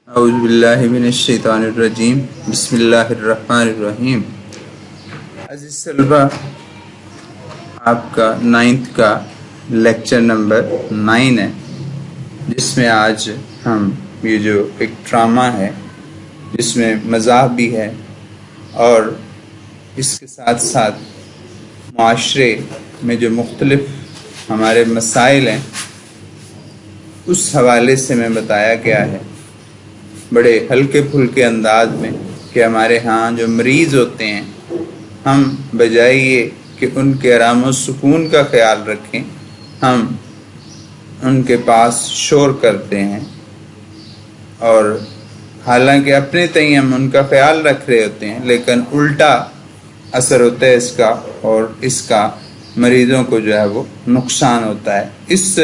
اعوذ باللہ من الشیطان الرجیم بسم اللہ الرحمن الرحیم۔ عزیز طلبہ، آپ کا 9th کا لیکچر نمبر 9 ہے، جس میں آج ہم یہ جو ایک ڈرامہ ہے جس میں مزاح بھی ہے اور اس کے ساتھ ساتھ معاشرے میں جو مختلف ہمارے مسائل ہیں اس حوالے سے میں بتایا گیا ہے بڑے ہلکے پھلکے انداز میں کہ ہمارے ہاں جو مریض ہوتے ہیں ہم بجائے یہ کہ ان کے آرام و سکون کا خیال رکھیں، ہم ان کے پاس شور کرتے ہیں اور حالانکہ اپنے تئیں ہم ان کا خیال رکھ رہے ہوتے ہیں، لیکن الٹا اثر ہوتا ہے اس کا، اور اس کا مریضوں کو جو ہے وہ نقصان ہوتا ہے۔ اس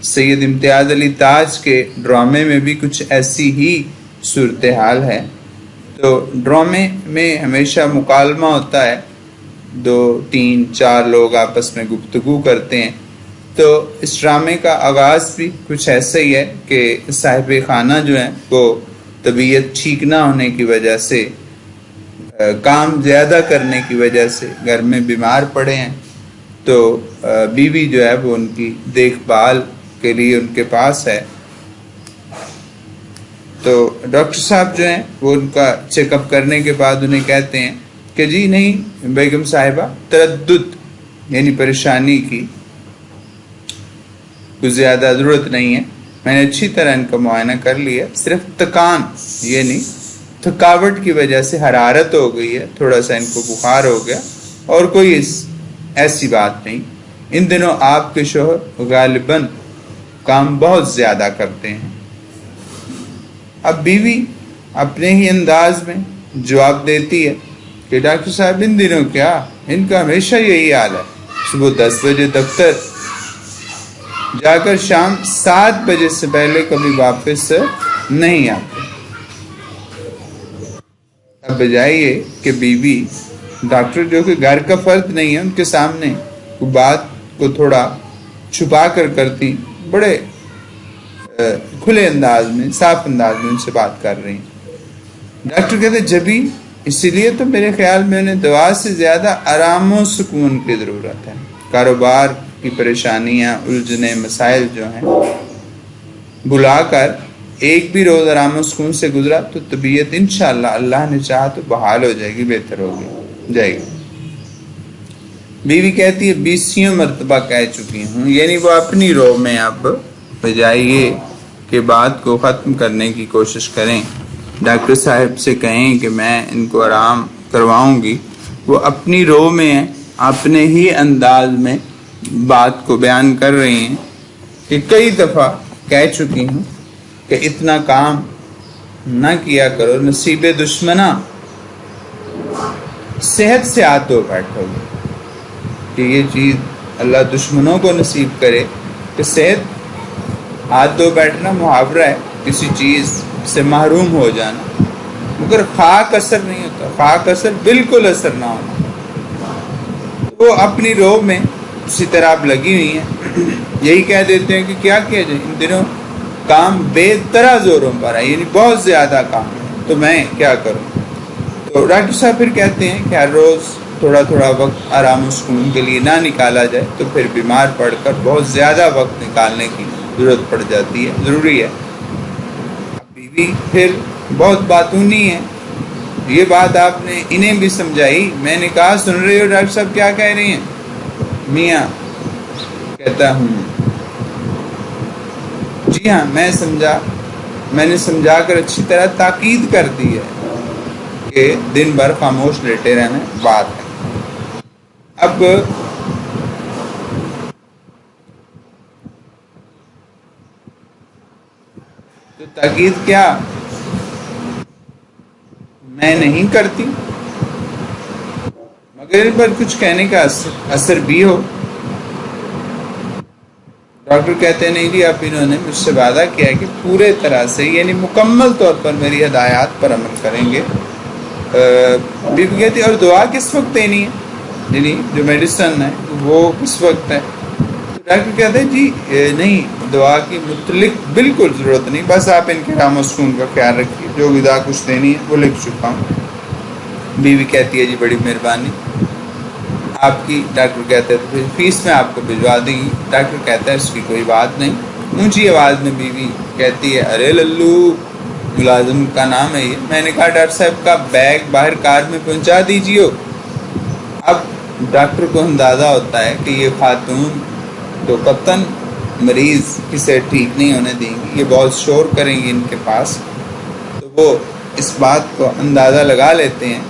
سید امتیاز علی تاج کے ڈرامے میں بھی کچھ ایسی ہی صورتحال ہے۔ تو ڈرامے میں ہمیشہ مکالمہ ہوتا ہے، 2 3 4 لوگ آپس میں گفتگو کرتے ہیں۔ تو اس ڈرامے کا آغاز بھی کچھ ایسا ہی ہے کہ صاحب خانہ جو ہیں وہ طبیعت ٹھیک نہ ہونے کی وجہ سے، کام زیادہ کرنے کی وجہ سے گھر میں بیمار پڑے ہیں، تو بیوی جو ہے وہ ان کی دیکھ بھال کے لیے ان کے پاس ہے۔ تو ڈاکٹر صاحب جو ہیں وہ ان کا چیک اپ کرنے کے بعد انہیں کہتے ہیں کہ جی نہیں بیگم صاحبہ، تردد یعنی پریشانی کی کچھ زیادہ ضرورت نہیں ہے، میں نے اچھی طرح ان کا معائنہ کر لیا، صرف تکان یعنی تھکاوٹ کی وجہ سے حرارت ہو گئی ہے، تھوڑا سا ان کو بخار ہو گیا، اور کوئی ایسی بات نہیں۔ ان دنوں آپ کے شوہر غالباً کام بہت زیادہ کرتے ہیں۔ اب بیوی اپنے ہی انداز میں جواب دیتی ہے کہ ڈاکٹر صاحب ان دنوں کیا، ان کا ہمیشہ یہی حال ہے، صبح 10 بجے دفتر جا کر شام 7 بجے سے پہلے کبھی واپس نہیں آتے۔ اب بجائے یہ کہ بیوی ڈاکٹر جو کہ گھر کا فرد نہیں ہے ان کے سامنے بات کو تھوڑا چھپا کر کرتی، بڑے کھلے انداز میں صاف انداز میں ان سے بات کر رہی ہیں۔ ڈاکٹر کہتے جبھی، اسی لیے تو میرے خیال میں انہیں دوا سے زیادہ آرام و سکون کی ضرورت ہے۔ کاروبار کی پریشانیاں، الجھنیں، مسائل جو ہیں بلا کر ایک بھی روز آرام و سکون سے گزرا تو طبیعت انشاءاللہ اللہ نے چاہا تو بحال ہو جائے گی، بہتر ہوگی جائے گی۔ بیوی کہتی ہے 20 مرتبہ کہہ چکی ہوں، یعنی وہ اپنی رو میں اب بجائے یہ کہ بات کو ختم کرنے کی کوشش کریں، ڈاکٹر صاحب سے کہیں کہ میں ان کو آرام کرواؤں گی، وہ اپنی رو میں اپنے ہی انداز میں بات کو بیان کر رہی ہیں کہ کئی دفعہ کہہ چکی ہوں کہ اتنا کام نہ کیا کرو، نصیب دشمنا، صحت سے ہاتھ دھو بیٹھو گے کہ یہ چیز اللہ دشمنوں کو نصیب کرے کہ صحت ہاتھ دھو بیٹھنا محاورہ ہے، کسی چیز سے محروم ہو جانا، مگر خاک اثر نہیں ہوتا، خاک اثر بالکل اثر نہ ہونا۔ وہ اپنی رو میں اسی طرح اب لگی ہوئی ہیں، یہی کہہ دیتے ہیں کہ کیا کیا جائے، ان دنوں کام بے طرح زوروں پر ہے، یعنی بہت زیادہ کام ہے، تو میں کیا کروں۔ تو ڈاکٹر صاحب پھر کہتے ہیں کہ ہر روز تھوڑا تھوڑا وقت آرام و سکون کے لیے نہ نکالا جائے تو پھر بیمار پڑ کر بہت زیادہ وقت نکالنے کی ضرورت پڑ جاتی ہے، ضروری ہے۔ بیوی پھر بہت باتونی ہے، یہ بات آپ نے انہیں بھی سمجھائی، میں نے کہا سن رہے ہو ڈاکٹر صاحب کیا کہہ رہی ہیں؟ میاں کہتا ہوں جی ہاں میں سمجھا، میں نے سمجھا کر اچھی طرح تاکید کر دی ہے کہ دن بھر خاموش لیٹے رہنا بات ہے۔ اب تو تاکید کیا میں نہیں کرتی، مگر ان پر کچھ کہنے کا اثر بھی ہو۔ ڈاکٹر کہتے ہیں نہیں جی، اب انہوں نے مجھ سے وعدہ کیا ہے کہ پورے طرح سے یعنی مکمل طور پر میری ہدایات پر عمل کریں گے۔ بیوی کہتی اور دعا کس وقت دینی ہے، یعنی جو میڈیسن ہے وہ کس وقت ہے؟ ڈاکٹر کہتے ہیں جی نہیں، دعا کی متعلق بالکل ضرورت نہیں، بس آپ ان کے رام و سکون کا خیال رکھیے، جو غذا کچھ دینی ہے وہ لکھ چکا ہوں۔ بیوی کہتی ہے جی بڑی مہربانی آپ کی۔ ڈاکٹر کہتے ہیں تو فیس میں آپ کو بھجوا دیں گی۔ ڈاکٹر کہتا ہے اس کی کوئی بات نہیں۔ اونچی آواز میں بیوی کہتی ہے ارے للو، ملازم کا نام ہے یہ۔ میں نے کہا ڈاکٹر صاحب کا بیگ باہر کار میں پہنچا دیجیے۔ اب ڈاکٹر کو اندازہ ہوتا ہے کہ یہ خاتون تو قطعاً مریض کسے ٹھیک نہیں ہونے دیں گی، یہ بہت شور کریں گی ان کے پاس، تو وہ اس بات کو اندازہ لگا لیتے ہیں۔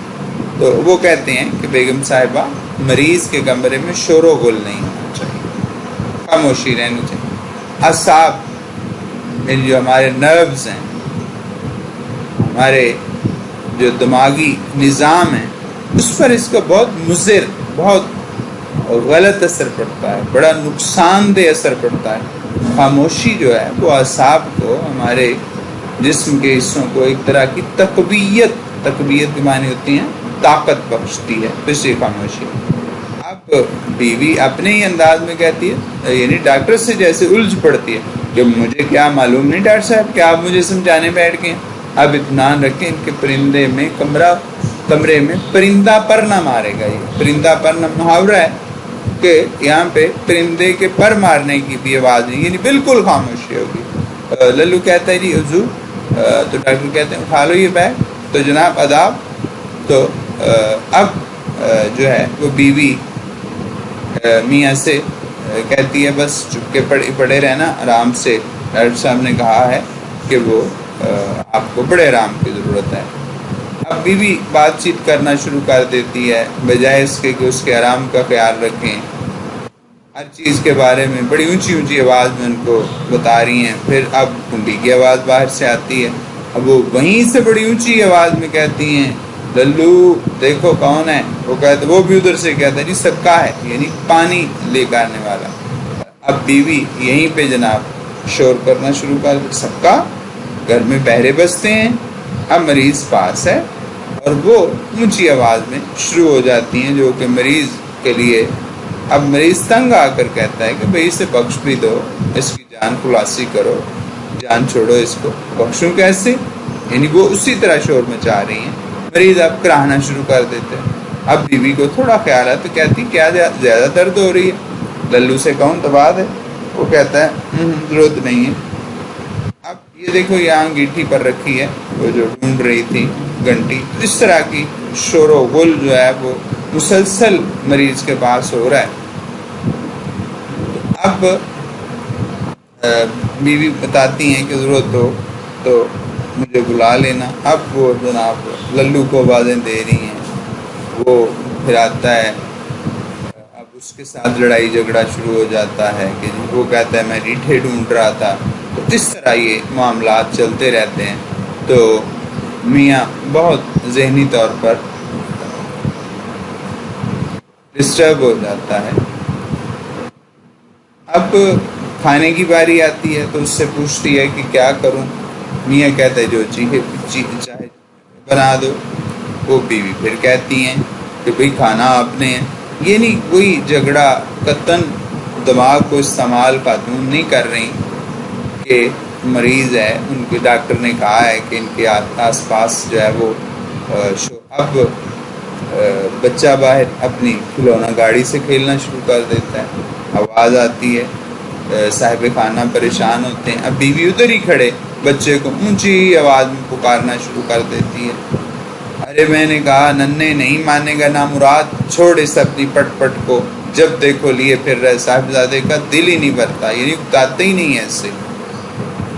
تو وہ کہتے ہیں کہ بیگم صاحبہ مریض کے کمرے میں شور و غل نہیں ہونا چاہیے، خاموشی رہنی چاہیے۔ اعصاب جو ہمارے نروز ہیں، ہمارے جو دماغی نظام ہے، اس پر اس کا بہت مضر، بہت غلط اثر پڑتا ہے، بڑا نقصان دہ اثر پڑتا ہے۔ خاموشی جو ہے وہ اعصاب کو، ہمارے جسم کے حصوں کو ایک طرح کی تقویت کے معنی ہوتی ہیں، طاقت بخشتی ہے، اس لیے خاموشی۔ اب بیوی اپنے ہی انداز میں کہتی ہے، یعنی ڈاکٹر سے جیسے الجھ پڑتی ہے کہ مجھے کیا معلوم نہیں ڈاکٹر صاحب، کیا آپ مجھے سمجھانے بیٹھ گئے ہیں؟ اب اطمینان رکھیں، ان کے کمرے میں پرندہ پر نہ مارے گا۔ یہ پرندہ پر نہ محاورہ ہے کہ یہاں پہ پرندے کے پر مارنے کی بھی آواز نہیں، یعنی بالکل خاموشی ہوگی۔ للو کہتا ہے جی حضور، تو ڈاکٹر کہتے ہیں اٹھا لو یہ بیگ۔ تو جناب آداب۔ تو اب جو ہے وہ بیوی میاں سے کہتی ہے بس چپ کے پڑے رہنا آرام سے، ڈاکٹر صاحب نے کہا ہے کہ وہ آپ کو بڑے آرام کی ضرورت ہے۔ اب بیوی بات چیت کرنا شروع کر دیتی ہے، بجائے اس کے کہ اس کے آرام کا خیال رکھیں، ہر چیز کے بارے میں بڑی اونچی آواز میں ان کو بتا رہی ہیں۔ پھر اب کنڈی کی آواز باہر سے آتی ہے، اب وہ وہیں سے بڑی اونچی آواز میں کہتی ہیں للو دیکھو کون ہے۔ وہ کہتے، وہ بھی ادھر سے کہتا ہے جی سکا ہے، یعنی پانی لے کر آنے والا۔ اب بیوی یہیں پہ جناب شور کرنا شروع کر دے، سکا، گھر میں پہرے بجتے ہیں، اب مریض پاس ہے، اور وہ اونچی آواز میں شروع ہو جاتی ہیں، جو کہ مریض کے لیے، اب مریض تنگ آ کر کہتا ہے کہ بھئی اسے بخش بھی دو، اس کی جان خلاصی کرو، جان چھوڑو، اس کو بخشوں کیسے؟ یعنی وہ اسی طرح شور مچا رہی ہیں۔ مریض اب کراہنا شروع کر دیتے ہیں۔ اب بیوی کو تھوڑا خیال ہے تو کہتی کیا زیادہ درد ہو رہی ہے؟ للو سے کہوں تو بات ہے؟ وہ کہتا ہے ضرورت نہیں ہے۔ اب یہ دیکھو یہاں انگیٹھی پر رکھی ہے، وہ جو ڈھونڈ رہی تھی گھنٹی، اس طرح کی شور و غل جو ہے وہ مسلسل مریض کے پاس ہو رہا ہے۔ اب بیوی بتاتی ہیں کہ ضرورت ہو تو مجھے بلا لینا۔ اب وہ جناب للو کو آوازیں دے رہی ہیں، وہ پھر آتا ہے، اب اس کے ساتھ لڑائی جھگڑا شروع ہو جاتا ہے کہ وہ کہتا ہے میں ریٹھے ڈھونڈ رہا تھا۔ تو اس طرح یہ معاملات چلتے رہتے ہیں۔ تو میاں بہت ذہنی طور پر ڈسٹرب ہو جاتا ہے۔ اب کھانے کی باری آتی ہے تو اس سے پوچھتی ہے کہ کیا کروں؟ میاں کہتا ہے جو چاہے بنا دو۔ وہ بیوی پھر کہتی ہیں کہ بھئی کھانا آپ نے، یہ نہیں کوئی جھگڑا، قطعاً دماغ کو استعمال خاتون نہیں کر رہی کہ مریض ہے، ان کے ڈاکٹر نے کہا ہے کہ ان کے آس پاس جو ہے وہ اب بچہ باہر اپنی کھلونا گاڑی سے کھیلنا شروع کر دیتا ہے، آواز آتی ہے، صاحب خانہ پریشان ہوتے ہیں۔ اب بیوی ادھر ہی کھڑے بچے کو اونچی آواز میں پکارنا شروع کر دیتی ہے، ارے میں نے کہا ننے نہیں مانے گا نامراد، چھوڑ اس اپنی پٹ پٹ کو، جب دیکھو لیے پھر رہے، صاحبزادے کا دل ہی نہیں بھرتا، یعنی اتارتے ہی نہیں ہے اس سے،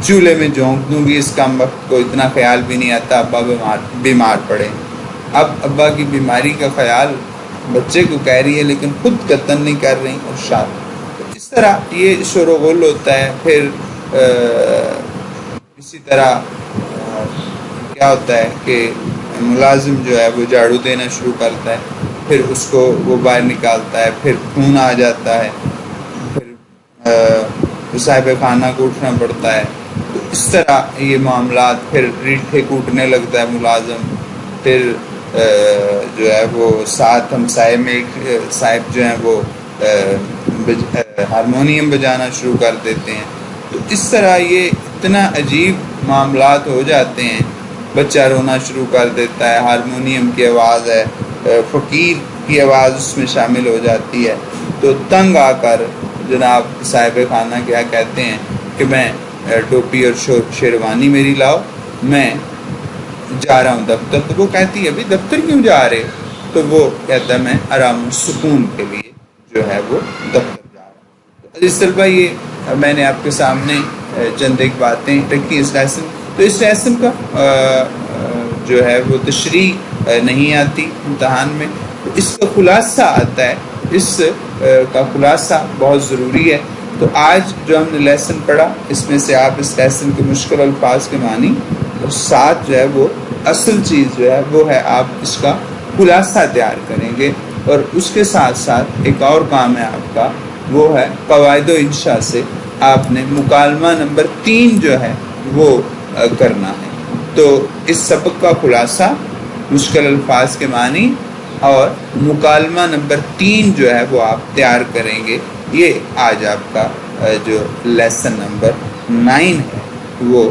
چولہے میں جھونک دوں گی، اس کم وقت کو اتنا خیال بھی نہیں آتا ابا بیمار پڑے۔ اب ابا کی بیماری کا خیال بچے کو کہہ رہی ہے لیکن خود قطعاً نہیں کر رہی، اور شاد اس طرح یہ شور و غل ہوتا ہے۔ پھر اسی طرح کیا ہوتا ہے کہ ملازم جو ہے وہ جھاڑو دینا شروع کرتا ہے، پھر اس کو وہ باہر نکالتا ہے، پھر خون آ جاتا ہے، پھر صاحب خانہ کو اٹھنا پڑتا ہے۔ تو اس طرح یہ معاملات، پھر ریٹھے کوٹنے لگتا ہے ملازم، پھر جو ہے وہ ساتھ ہمسائے میں ایک صاحب جو ہیں وہ ہارمونیم بجانا شروع کر دیتے ہیں. تو اس طرح یہ اتنا عجیب معاملات ہو جاتے ہیں. بچہ رونا شروع کر دیتا ہے، ہارمونیم کی آواز ہے، فقیر کی آواز اس میں شامل ہو جاتی ہے. تو تنگ آ کر جناب صاحب خانہ کیا کہتے ہیں کہ میں ٹوپی اور شیروانی میری لاؤ، میں جا رہا ہوں دفتر. تو وہ کہتی ہے ابھی دفتر کیوں جا رہے؟ تو وہ کہتا ہے میں آرام و سکون کے لیے جو ہے وہ دفتر جا رہا ہوں. عزیز طلبہ، یہ میں نے آپ کے سامنے چند ایک باتیں رکھی اس لیسن. تو اس لیسن کا جو ہے وہ تشریح نہیں آتی امتحان میں، تو اس کا خلاصہ آتا ہے. اس کا خلاصہ بہت ضروری ہے. تو آج جو ہم نے لیسن پڑھا، اس میں سے آپ اس لیسن کے مشکل الفاظ کے معنی اور ساتھ جو ہے وہ اصل چیز جو ہے وہ ہے آپ اس کا خلاصہ تیار کریں گے. اور اس کے ساتھ ساتھ ایک اور کام ہے آپ کا، وہ ہے قواعد و انشاء سے آپ نے مکالمہ نمبر 3 جو ہے وہ کرنا ہے. تو اس سبق کا خلاصہ مشکل الفاظ کے معنی اور مکالمہ نمبر 3 جو ہے وہ آپ تیار کریں گے. یہ آج آپ کا جو لیسن نمبر 9 ہے وہ